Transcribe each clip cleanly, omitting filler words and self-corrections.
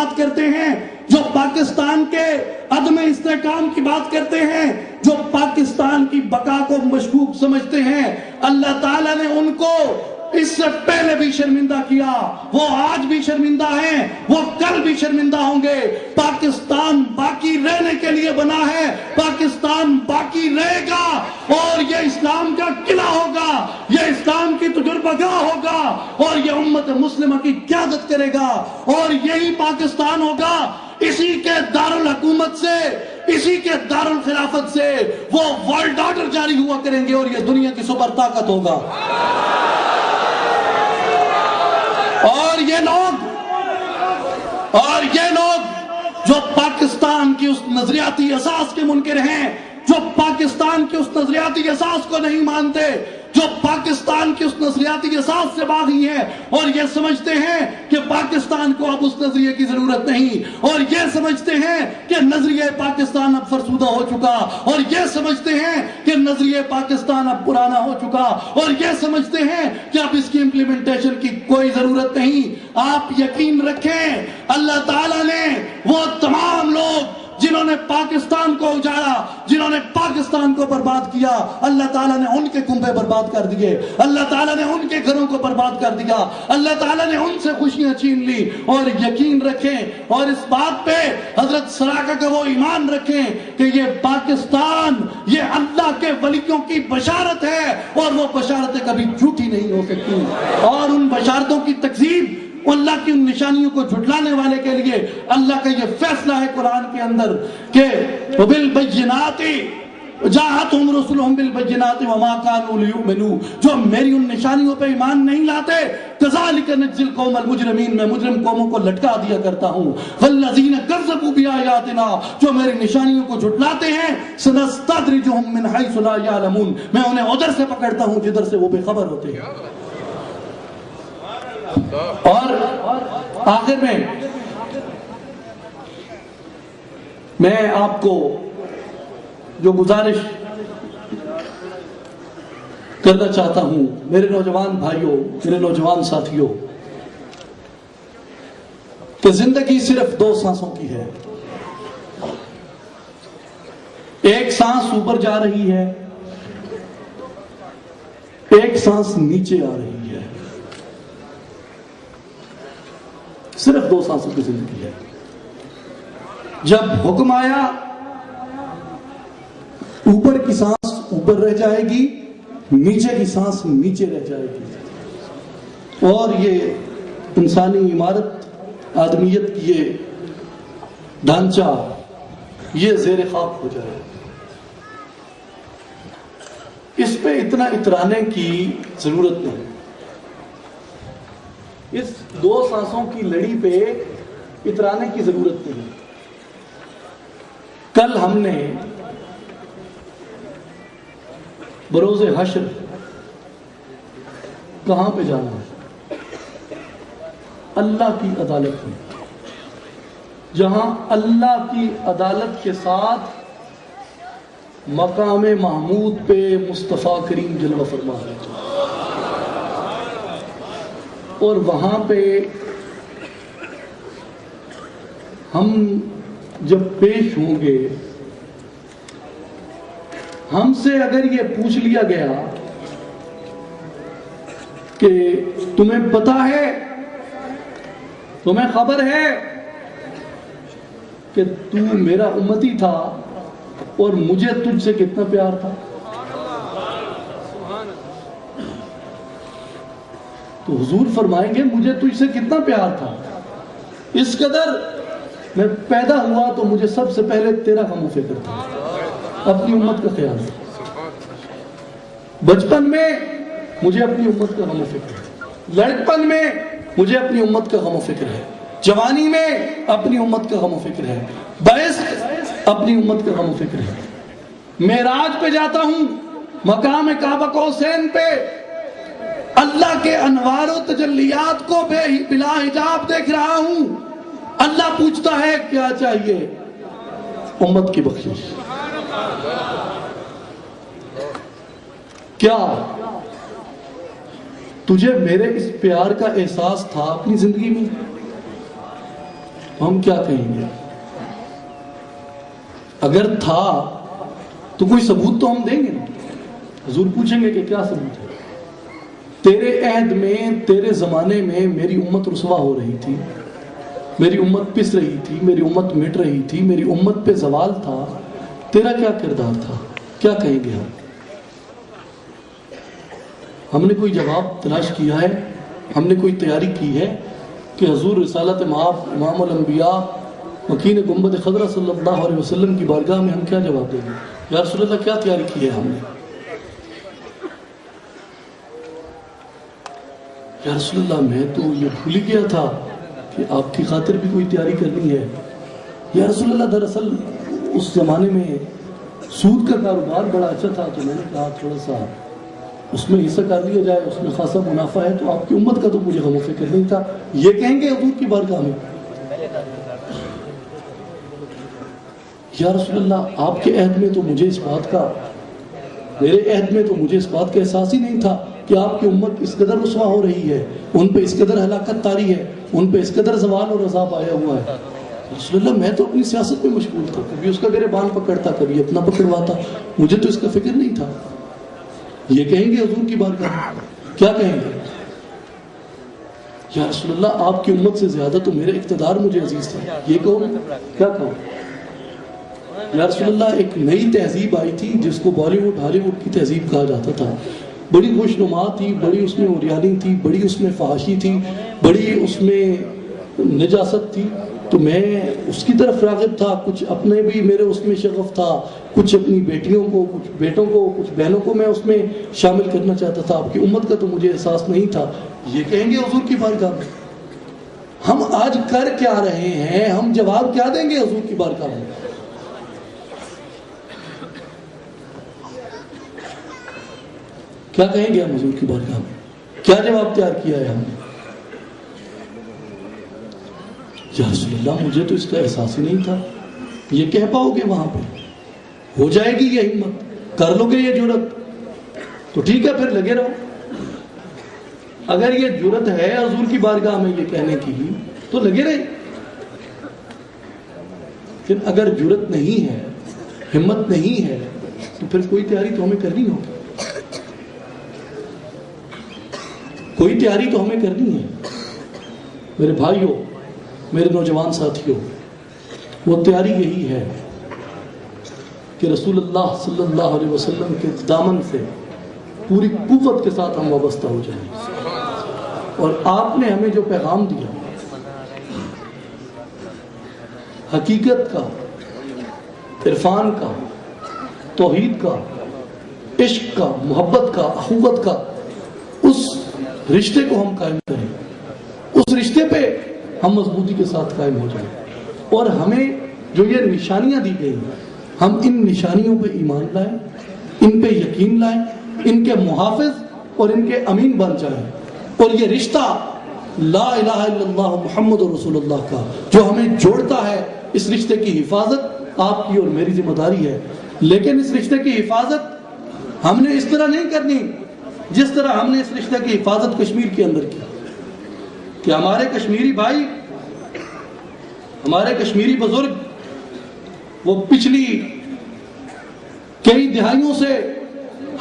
بات کرتے ہیں، جو پاکستان کے عدم استحکام کی بات کرتے ہیں، جو پاکستان کی بقا کو مشکوک سمجھتے ہیں، اللہ تعالیٰ نے ان کو اس سے پہلے بھی شرمندہ کیا، وہ آج بھی شرمندہ ہیں، وہ کل بھی شرمندہ ہوں گے۔ پاکستان باقی رہنے کے لیے بنا ہے، پاکستان باقی رہے گا، اور یہ اسلام کا قلعہ ہوگا، یہ اسلام کی تجربہ گاہ ہوگا، اور یہ امت مسلمہ کی قیادت کرے گا، اور یہی پاکستان ہوگا۔ اسی کے دارالحکومت سے، اسی کے دارالخلافت سے وہ ورلڈ آرڈر جاری ہوا کریں گے، اور یہ دنیا کی سپر طاقت ہوگا۔ اور یہ لوگ جو پاکستان کی اس نظریاتی اساس کے منکر ہیں، جو پاکستان کی اس نظریاتی اساس کو نہیں مانتے، جو پاکستان کی اس نظریاتی اساس سے باغی ہیں، اور یہ سمجھتے ہیں کہ پاکستان کو اب اس نظریے کی ضرورت نہیں، اور یہ سمجھتے ہیں کہ نظریہ پاکستان اب فرسودہ ہو چکا، اور یہ سمجھتے ہیں کہ نظریہ پاکستان اب پرانا ہو چکا، اور یہ سمجھتے ہیں کہ اب اس کی امپلیمنٹیشن کی کوئی ضرورت نہیں۔ آپ یقین رکھیں، اللہ تعالیٰ نے وہ تمام لوگ جنہوں نے پاکستان کو اجاڑا، جنہوں نے پاکستان کو برباد کیا، اللہ تعالیٰ نے ان کے کنبے برباد کر دیے، اللہ تعالیٰ نے ان کے گھروں کو برباد کر دیا، اللہ تعالیٰ نے ان سے خوشیاں چھین لی۔ اور یقین رکھیں، اور اس بات پہ حضرت سراقہ کا وہ ایمان رکھیں کہ یہ پاکستان، یہ اللہ کے ولیوں کی بشارت ہے، اور وہ بشارتیں کبھی جھوٹی نہیں ہو سکتی، اور ان بشارتوں کی تکذیب، اللہ کی ان نشانیوں کو جھٹلانے والے کے لیے اللہ کا یہ فیصلہ ہے قرآن کے اندر کہ وَبِالْبَيِّنَاتِ جَاءَتْهُمْ رُسُلُهُمْ بِالْبَيِّنَاتِ وَمَا كَانُوا لِيُؤْمِنُوا، جو میری ان نشانیوں پہ ایمان نہیں لاتے، كَذَلِكَ نَجْزِي الْقَوْمَ الْمُجْرِمِينَ، میں مجرم قوموں کو لٹکا دیا کرتا ہوں۔ وَالَّذِينَ كَذَّبُوا بِآيَاتِنَا، جو میری نشانیوں کو جھٹلاتے ہیں، سَنَسْتَدْرِجُهُمْ مِنْ حَيْثُ لَا يَعْلَمُونَ، میں انہیں ادھر سے پکڑتا ہوں جدھر سے وہ بے خبر ہوتے ہیں۔ اور آخر میں آپ کو جو گزارش کرنا چاہتا ہوں، میرے نوجوان بھائیوں، میرے نوجوان ساتھیوں، کہ زندگی صرف دو سانسوں کی ہے، ایک سانس اوپر جا رہی ہے، ایک سانس نیچے آ رہی ہے، صرف دو سانسوں کی زندگی ہے۔ جب حکم آیا اوپر کی سانس اوپر رہ جائے گی، نیچے کی سانس نیچے رہ جائے گی، اور یہ انسانی عمارت، آدمیت کی یہ ڈھانچہ، یہ زیر خاک ہو جائے۔ اس پہ اتنا اترانے کی ضرورت نہیں، اس دو سانسوں کی لڑی پہ اترانے کی ضرورت نہیں۔ کل ہم نے بروز حشر کہاں پہ جانا ہے؟ اللہ کی عدالت میں، جہاں اللہ کی عدالت کے ساتھ مقام محمود پہ مصطفیٰ کریم جلوہ فرما ہے، اور وہاں پہ ہم جب پیش ہوں گے، ہم سے اگر یہ پوچھ لیا گیا کہ تمہیں پتا ہے، تمہیں خبر ہے کہ تو میرا امتی تھا اور مجھے تجھ سے کتنا پیار تھا، تو حضور فرمائیں گے مجھے تجھ سے کتنا پیار تھا، اس قدر میں پیدا ہوا تو مجھے سب سے پہلے تیرا غم و فکر تھا، اپنی امت کا خیال تھا، بچپن میں مجھے اپنی امت کا غم و فکر ہے، لڑکپن میں مجھے اپنی امت کا غم و فکر ہے، جوانی میں اپنی امت کا غم و فکر ہے، بیست اپنی امت کا غم و فکر ہے۔ معراج پہ جاتا ہوں، مقام کعبہ قوسین پہ اللہ کے انوار و تجلیات کو بلا حجاب دیکھ رہا ہوں، اللہ پوچھتا ہے کیا چاہیے؟ امت کی بخشش۔ کیا تجھے میرے اس پیار کا احساس تھا اپنی زندگی میں؟ ہم کیا کہیں گے؟ اگر تھا تو کوئی ثبوت تو ہم دیں گے نا. حضور پوچھیں گے کہ کیا ثبوت ہے؟ تیرے عہد میں، تیرے زمانے میں میری امت رسوا ہو رہی تھی، میری امت پس رہی تھی، میری امت مٹ رہی تھی، میری امت پہ زوال تھا، تیرا کیا کردار تھا؟ کیا کہیں گے ہم؟ ہم نے کوئی جواب تلاش کیا ہے؟ ہم نے کوئی تیاری کی ہے کہ حضور رسالت مآب امام الانبیاء مکین گنبد خضرا صلی اللہ علیہ وسلم کی بارگاہ میں ہم کیا جواب دیں گے؟ یا رسول اللہ کیا تیاری کی ہے ہم نے؟ یا رسول اللہ میں تو یہ بھول ہی گیا تھا کہ آپ کی خاطر بھی کوئی تیاری کرنی ہے. یا رسول اللہ دراصل اس زمانے میں سود کا کاروبار بڑا اچھا تھا، تو میں نے کہا تھوڑا سا اس میں حصہ کر لیا جائے، اس میں خاصا منافع ہے، تو آپ کی امت کا تو مجھے غم و فکر نہیں تھا. یہ کہیں گے حضور کی بارگاہ میں؟ یا رسول اللہ آپ کے عہد میں تو مجھے اس بات کا، میرے عہد میں تو مجھے اس بات کا احساس ہی نہیں تھا کہ آپ کی امت اس قدر رسوا ہو رہی ہے، ان پہ اس قدر ہلاکت طاری ہے، ان پہ اس قدر زوال اور عذاب آیا ہوا ہے. رسول اللہ میں تو اپنی سیاست میں مشغول تھا، کبھی اس کا گریبان پکڑتا، کبھی اپنا پکڑواتا، مجھے تو اس کا فکر نہیں تھا. یہ کہیں گے حضور کی بارگاہ میں؟ کیا کہیں گے؟ یا رسول اللہ آپ کی امت سے زیادہ تو میرے اقتدار مجھے عزیز تھا. یہ کہو گے؟ کیا کہو؟ یا رسول اللہ ایک نئی تہذیب آئی تھی جس کو بالی ووڈ ہالی ووڈ کی تہذیب کہا جاتا تھا، بڑی خوش نما تھی، بڑی اس میں اوریانی تھی، بڑی اس میں فحاشی تھی، بڑی اس میں نجاست تھی. تو میں اس کی طرف راغب تھا، کچھ اپنے بھی میرے اس میں شغف تھا، کچھ اپنی بیٹیوں کو، کچھ بیٹوں کو، کچھ بہنوں کو میں اس میں شامل کرنا چاہتا تھا. آپ کی امت کا تو مجھے احساس نہیں تھا. یہ کہیں گے حضور کی بارگاہ میں؟ ہم آج کر کیا رہے ہیں؟ ہم جواب کیا دیں گے حضور کی بارگاہ میں؟ کیا کہیں گے ہم حضور کی بارگاہ میں؟ کیا جواب تیار کیا ہے ہم نے؟ یا رسول اللہ مجھے تو اس کا احساس ہی نہیں تھا. یہ کہہ پاؤ گے وہاں پہ؟ ہو جائے گی یہ ہمت؟ کر لو گے یہ جرت؟ تو ٹھیک ہے، پھر لگے رہو. اگر یہ جرت ہے حضور کی بارگاہ میں یہ کہنے کی تو لگے رہے. لیکن اگر جرت نہیں ہے، ہمت نہیں ہے، تو پھر کوئی تیاری تو ہمیں کرنی ہوگی. کوئی تیاری تو ہمیں کرنی ہے. میرے بھائیوں، میرے نوجوان ساتھیوں، وہ تیاری یہی ہے کہ رسول اللہ صلی اللہ علیہ وسلم کے دامن سے پوری قوت کے ساتھ ہم وابستہ ہو جائیں. اور آپ نے ہمیں جو پیغام دیا، حقیقت کا، عرفان کا، توحید کا، عشق کا، محبت کا، اخوت کا، اس رشتے کو ہم قائم کریں، اس رشتے پہ ہم مضبوطی کے ساتھ قائم ہو جائیں. اور ہمیں جو یہ نشانیاں دی گئی ہیں، ہم ان نشانیوں پہ ایمان لائیں، ان پہ یقین لائیں، ان کے محافظ اور ان کے امین بن جائیں. اور یہ رشتہ لا الہ الا اللہ محمد رسول اللہ کا جو ہمیں جوڑتا ہے، اس رشتے کی حفاظت آپ کی اور میری ذمہ داری ہے. لیکن اس رشتے کی حفاظت ہم نے اس طرح نہیں کرنی جس طرح ہم نے اس رشتے کی حفاظت کشمیر کے اندر کی، کہ ہمارے کشمیری بھائی، ہمارے کشمیری بزرگ وہ پچھلی کئی دہائیوں سے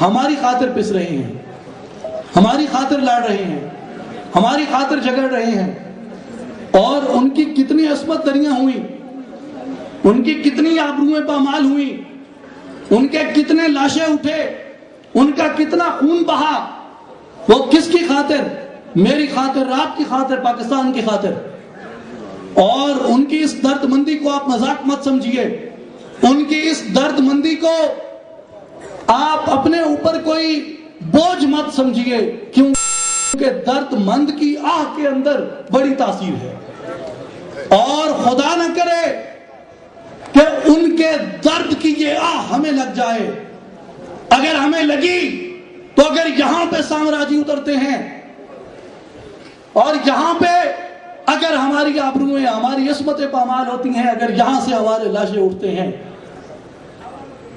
ہماری خاطر پس رہے ہیں، ہماری خاطر لڑ رہے ہیں، ہماری خاطر جھگڑ رہے ہیں. اور ان کی کتنی عصمت دریاں ہوئیں، ان کی کتنی آبروئیں پامال ہوئیں، ان کے کتنے لاشیں اٹھے، ان کا کتنا خون بہا. وہ کس کی خاطر؟ میری خاطر، آپ کی خاطر، پاکستان کی خاطر. اور ان کی اس درد مندی کو آپ مذاق مت سمجھیے، ان کی اس درد مندی کو آپ اپنے اوپر کوئی بوجھ مت سمجھیے، کیونکہ درد مند کی آہ کے اندر بڑی تاثیر ہے. اور خدا نہ کرے کہ ان کے درد کی یہ آہ ہمیں لگ جائے. اگر ہمیں لگی تو اگر یہاں پہ سامراجی اترتے ہیں اور یہاں پہ اگر ہماری آبروئیں، ہماری عصمتیں پامال ہوتی ہیں، اگر یہاں سے ہمارے لاشیں اٹھتے ہیں،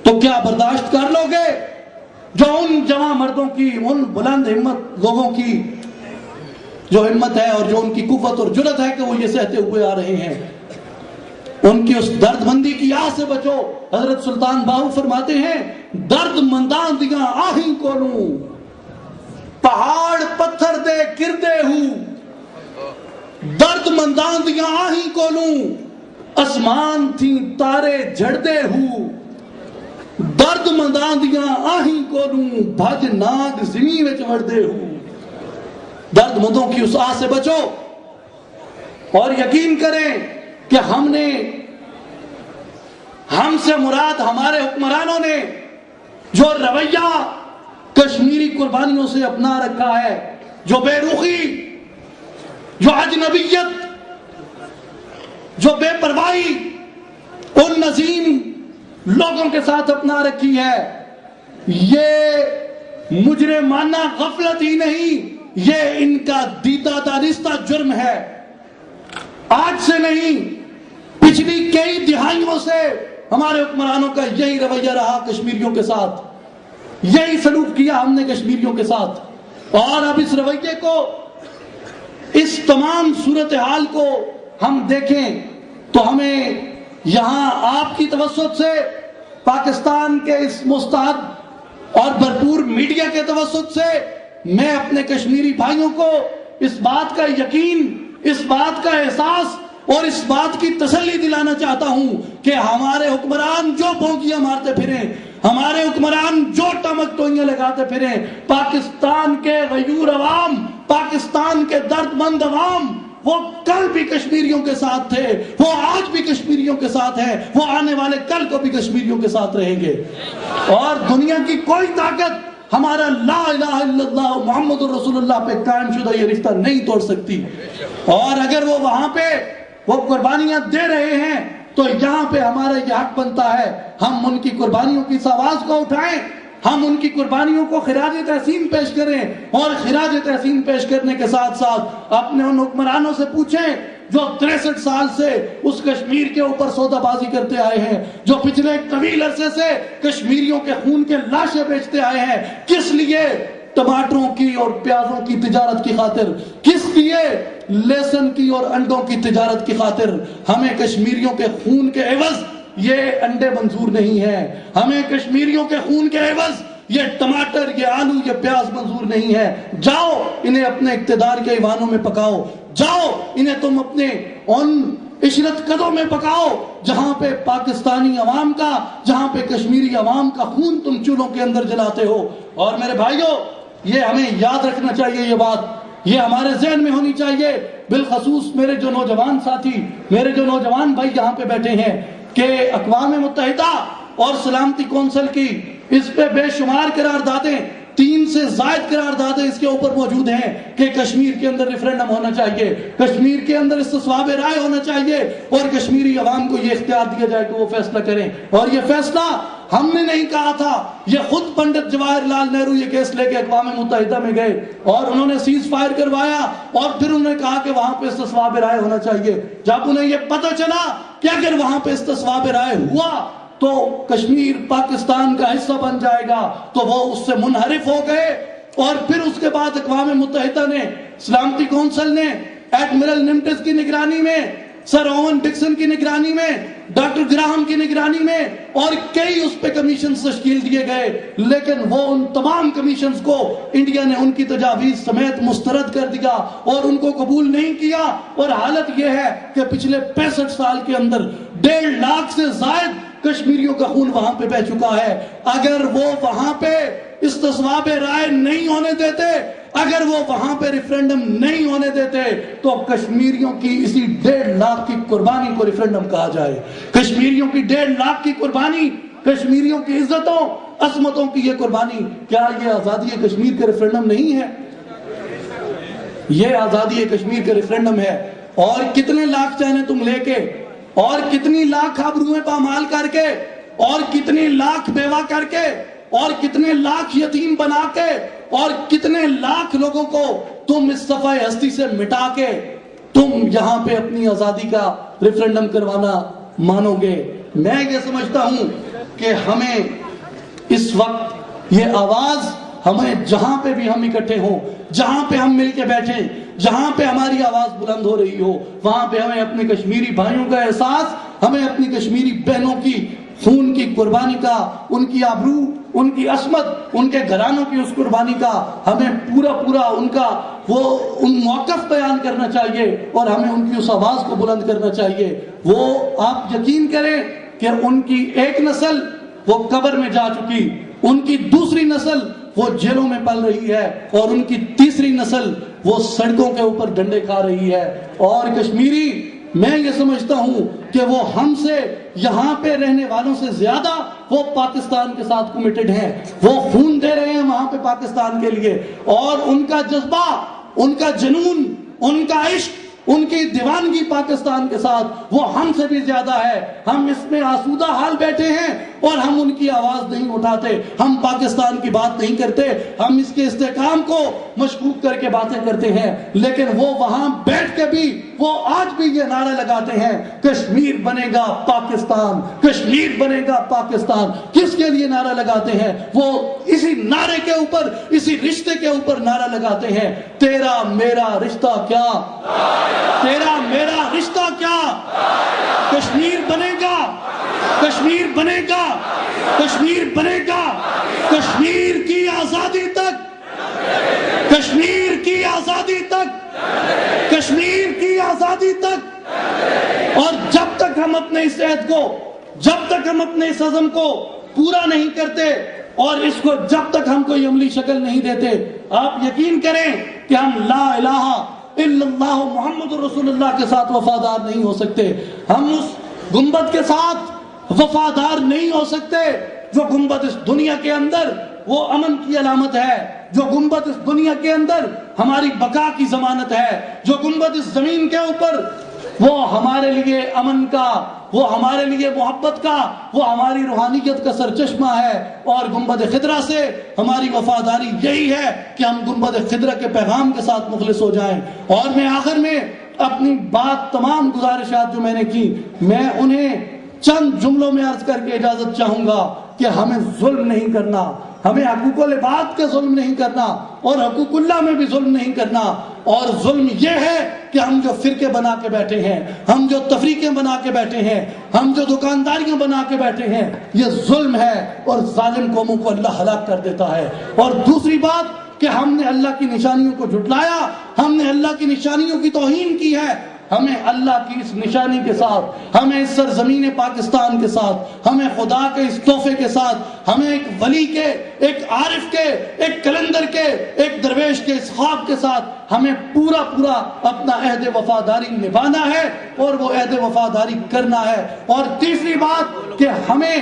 تو کیا برداشت کر لو گے جو ان جوان مردوں کی، ان بلند ہمت لوگوں کی جو ہمت ہے اور جو ان کی قوت اور جرت ہے کہ وہ یہ سہتے ہوئے آ رہے ہیں؟ ان کی اس درد مندی کی آہ سے بچو۔ حضرت سلطان باہو فرماتے ہیں درد مندان دیاں آہیں کولوں، پہاڑ پتھر دے گردے ہوں، درد مندان دیاں آہیں کولوں، اسمان تھی تارے جھڑدے ہوں، درد مندان دیاں آہیں کولوں، بھج ناگ زمین وچ وڑدے ہوں۔ درد مندوں کی اس آہ سے بچو اور یقین کریں کہ ہم سے مراد ہمارے حکمرانوں نے جو رویہ کشمیری قربانیوں سے اپنا رکھا ہے، جو بے رخی، جو اجنبیت، جو بے پرواہی ان نظیم لوگوں کے ساتھ اپنا رکھی ہے، یہ مجرمانہ غفلت ہی نہیں، یہ ان کا دیدہ دانستہ جرم ہے۔ آج سے نہیں، پچھلی کئی دہائیوں سے ہمارے حکمرانوں کا یہی رویہ رہا کشمیریوں کے ساتھ، یہی سلوک کیا ہم نے کشمیریوں کے ساتھ، اور اب اس رویے کو، اس تمام صورتحال کو ہم دیکھیں تو ہمیں یہاں آپ کی توسط سے، پاکستان کے اس مستعد اور بھرپور میڈیا کے توسط سے میں اپنے کشمیری بھائیوں کو اس بات کا یقین، اس بات کا احساس اور اس بات کی تسلی دلانا چاہتا ہوں کہ ہمارے حکمران جو بھونکیاں مارتے پھریں، ہمارے حکمران جو ٹمک ٹوئیاں لگاتے پھریں، پاکستان کے غیور عوام، پاکستان کے درد مند عوام، وہ کل بھی کشمیریوں کے ساتھ تھے، وہ آج بھی کشمیریوں کے ساتھ ہیں، وہ آنے والے کل کو بھی کشمیریوں کے ساتھ رہیں گے، اور دنیا کی کوئی طاقت ہمارا لا الہ الا اللہ محمد الرسول اللہ پہ قائم شدہ یہ رشتہ نہیں توڑ سکتی۔ اور اگر وہ وہاں پہ وہ قربانیاں دے رہے ہیں تو یہاں پہ ہمارا یہ حق بنتا ہے ہم ان کی قربانیوں کی اس آواز کو اٹھائیں، ہم ان کی قربانیوں کو خراج تحسین پیش کریں، اور خراج تحسین پیش کرنے کے ساتھ ساتھ اپنے ان حکمرانوں سے پوچھیں جو 63 سال سے اس کشمیر کے اوپر سودا بازی کرتے آئے ہیں، جو پچھلے ایک طویل عرصے سے کشمیریوں کے خون کے لاشیں بیچتے آئے ہیں، کس لیے ٹماٹروں کی اور پیازوں کی تجارت کی خاطر، کس لیے لہسن کی اور انڈوں کی تجارت کی خاطر ہمیں کشمیریوں کے خون کے عوض یہ انڈے منظور نہیں ہیں، ہمیں کشمیریوں کے خون کے عوض یہ ٹماٹر، یہ آلو، یہ پیاز منظور نہیں ہے۔ جاؤ انہیں اپنے اقتدار کے ایوانوں میں پکاؤ، جاؤ انہیں تم اپنے ان عشرت قدوں میں پکاؤ جہاں پہ پاکستانی عوام کا، جہاں پہ کشمیری عوام کا خون تم چولہوں کے اندر جلاتے ہو۔ اور میرے بھائیوں، یہ ہمیں یاد رکھنا چاہیے، یہ بات یہ ہمارے ذہن میں ہونی چاہیے، بالخصوص میرے جو نوجوان ساتھی، میرے جو نوجوان بھائی یہاں پہ بیٹھے ہیں، کہ اقوام متحدہ اور سلامتی کونسل کی اس پہ بے شمار قراردادیں، 3 سے زائد قراردادیں اس کے اوپر موجود ہیں کہ کشمیر کے اندر ریفرینڈم ہونا چاہیے، کشمیر کے اندر استصواب رائے ہونا چاہیے، اور کشمیری عوام کو یہ اختیار دیا جائے کہ وہ فیصلہ کریں۔ اور یہ فیصلہ ہم نے نہیں کہا تھا، یہ خود پنڈت جواہر لال نہرو یہ کیس لے کے اقوام متحدہ میں گئے اور انہوں نے سیز فائر کروایا، اور پھر انہوں نے کہا کہ وہاں پہ استصواب رائے ہونا چاہیے۔ جب انہیں یہ پتہ چلا کہ اگر وہاں پہ استصواب رائے ہوا تو کشمیر پاکستان کا حصہ بن جائے گا، تو وہ اس سے منحرف ہو گئے، اور پھر اس کے بعد اقوام متحدہ نے، سلامتی کونسل نے، ایڈمرل نمٹس کی نگرانی میں، سر اوون ڈکسن کی نگرانی میں، ڈاکٹر گراہم کی نگرانی میں، اور کئی اس پہ کمیشنز تشکیل دیے گئے، لیکن وہ ان تمام کمیشنز کو انڈیا نے ان کی تجاویز سمیت مسترد کر دیا اور ان کو قبول نہیں کیا۔ اور حالت یہ ہے کہ پچھلے 65 سال کے اندر 1.5 لاکھ سے زائد کشمیریوں کا خون وہاں پہ بہ چکا ہے۔ اگر وہ وہاں پہ استصواب رائے نہیں ہونے دیتے، اگر وہ وہاں پہ ریفرینڈم نہیں ہونے دیتے، تو کشمیریوں کی اسی 1.5 لاکھ کی قربانی کو ریفرینڈم کہا جائے۔ کشمیریوں کی 1.5 لاکھ کی قربانی، کشمیریوں کی عزتوں عظمتوں کی یہ قربانی، کیا یہ آزادی کشمیر کا ریفرینڈم نہیں ہے؟ یہ آزادی کشمیر کا ریفرینڈم ہے۔ اور کتنے لاکھ چاہیں تم لے کے، اور کتنی لاکھ آبروئیں پامال کر کے، اور کتنی لاکھ بیوہ کر کے، اور کتنے لاکھ یتیم بنا کے، اور کتنے لاکھ لوگوں کو تم اس صفحہ ہستی سے مٹا کے تم یہاں پہ اپنی آزادی کا ریفرینڈم کروانا مانو گے؟ میں یہ سمجھتا ہوں کہ ہمیں اس وقت یہ آواز، ہمیں جہاں پہ بھی ہم اکٹھے ہوں، جہاں پہ ہم مل کے بیٹھیں، جہاں پہ ہماری آواز بلند ہو رہی ہو، وہاں پہ ہمیں اپنے کشمیری بھائیوں کا احساس ہمیں اپنی کشمیری بہنوں کی خون کی قربانی کا، ان کی آبرو، ان کی عصمت، ان کے گھرانوں کی اس قربانی کا ہمیں پورا ان کا ان موقف بیان کرنا چاہیے، اور ہمیں ان کی اس آواز کو بلند کرنا چاہیے۔ وہ آپ یقین کریں کہ ان کی ایک نسل وہ قبر میں جا چکی، ان کی دوسری نسل وہ جیلوں میں پل رہی ہے، اور ان کی تیسری نسل وہ سڑکوں کے اوپر ڈنڈے کھا رہی ہے۔ اور کشمیری، میں یہ سمجھتا ہوں کہ وہ ہم سے، یہاں پہ رہنے والوں سے زیادہ وہ پاکستان کے ساتھ کمیٹڈ ہیں، وہ خون دے رہے ہیں وہاں پہ پاکستان کے لیے، اور ان کا جذبہ، ان کا جنون، ان کا عشق، ان کی دیوانگی پاکستان کے ساتھ وہ ہم سے بھی زیادہ ہے۔ ہم اس میں آسودہ حال بیٹھے ہیں اور ہم ان کی آواز نہیں اٹھاتے، ہم پاکستان کی بات نہیں کرتے، ہم اس کے استحکام کو مشکوک کر کے باتیں کرتے ہیں، لیکن وہ وہاں بیٹھ کے بھی وہ آج بھی یہ نعرہ لگاتے ہیں، کشمیر بنے گا پاکستان، کشمیر بنے گا پاکستان۔ کس کے لیے نعرہ لگاتے ہیں؟ وہ اسی نعرے کے اوپر، اسی رشتے کے اوپر نعرہ لگاتے ہیں، تیرا میرا رشتہ کیا، تیرا میرا رشتہ کیا، کشمیر بنے گا، کشمیر بنے گا، کشمیر بنے گا، کشمیر کی آزادی تک، کشمیر کی آزادی تک، کشمیر کی آزادی تک۔ اور جب تک ہم اپنے اس عہد کو، جب تک ہم اپنے اس عزم کو پورا نہیں کرتے، اور اس کو جب تک ہم کوئی عملی شکل نہیں دیتے، آپ یقین کریں کہ ہم لا الہ الا اللہ محمد رسول اللہ کے ساتھ وفادار نہیں ہو سکتے، ہم اس گنبد کے ساتھ وفادار نہیں ہو سکتے۔ جو گنبد اس دنیا کے اندر وہ امن کی علامت ہے، جو گنبد اس دنیا کے اندر ہماری بقا کی ضمانت ہے، جو گنبد اس زمین کے اوپر وہ ہمارے لیے امن کا، وہ ہمارے لیے محبت کا، وہ ہماری روحانیت کا سرچشمہ ہے۔ اور گنبد خضرا سے ہماری وفاداری یہی ہے کہ ہم گنبد خضرا کے پیغام کے ساتھ مخلص ہو جائیں۔ اور میں آخر میں اپنی بات، تمام گزارشات جو میں نے کی، میں انہیں چند جملوں میں عرض کر کے اجازت چاہوں گا کہ ہمیں ظلم نہیں کرنا، ہمیں حقوق العباد کے ظلم نہیں کرنا، اور حقوق اللہ میں بھی ظلم نہیں کرنا۔ اور ظلم یہ ہے کہ ہم جو فرقے بنا کے بیٹھے ہیں، ہم جو تفریقیں بنا کے بیٹھے ہیں، ہم جو دکانداریاں بنا کے بیٹھے ہیں، یہ ظلم ہے، اور ظالم قوموں کو اللہ ہلاک کر دیتا ہے۔ اور دوسری بات کہ ہم نے اللہ کی نشانیوں کو جھٹلایا، ہم نے اللہ کی نشانیوں کی توہین کی ہے۔ ہمیں اللہ کی اس نشانی کے ساتھ، ہمیں اس سرزمین پاکستان کے ساتھ، ہمیں خدا کے اس تحفے کے ساتھ، ہمیں ایک ولی کے، ایک عارف کے، ایک کلندر کے، ایک درویش کے اس خواب کے ساتھ ہمیں پورا اپنا عہد وفاداری نبھانا ہے، اور وہ عہد وفاداری کرنا ہے۔ اور تیسری بات کہ ہمیں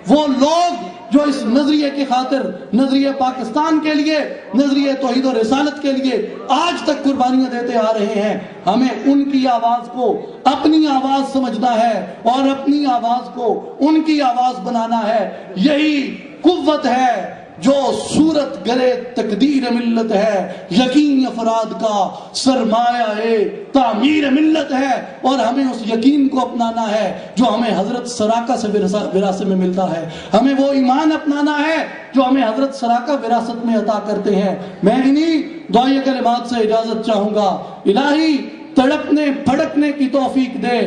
وہ لوگ جو اس نظریے کی خاطر، نظریہ پاکستان کے لیے، نظریہ توحید و رسالت کے لیے آج تک قربانیاں دیتے آ رہے ہیں، ہمیں ان کی آواز کو اپنی آواز سمجھنا ہے، اور اپنی آواز کو ان کی آواز بنانا ہے۔ یہی قوت ہے جو صورت گرے تقدیر ملت ہے، یقین افراد کا سرمایہ تعمیر ملت ہے۔ اور ہمیں اس یقین کو اپنانا ہے جو ہمیں حضرت سراقہ سے وراثت میں ملتا ہے، ہمیں وہ ایمان اپنانا ہے جو ہمیں حضرت سراقہ وراثت میں عطا کرتے ہیں۔ میں انہی دعائے کلمات سے اجازت چاہوں گا۔ الہی تڑپنے پھڑکنے کی توفیق دے،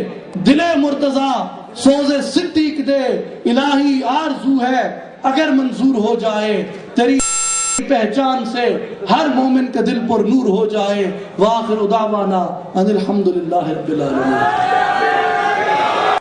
دل مرتضیٰ سوز صدیق دے، الہی آرزو ہے اگر منظور ہو جائے، تیری پہچان سے ہر مومن کا دل پر نور ہو جائے۔ وآخر دعوانا ان الحمدللہ رب العالمین۔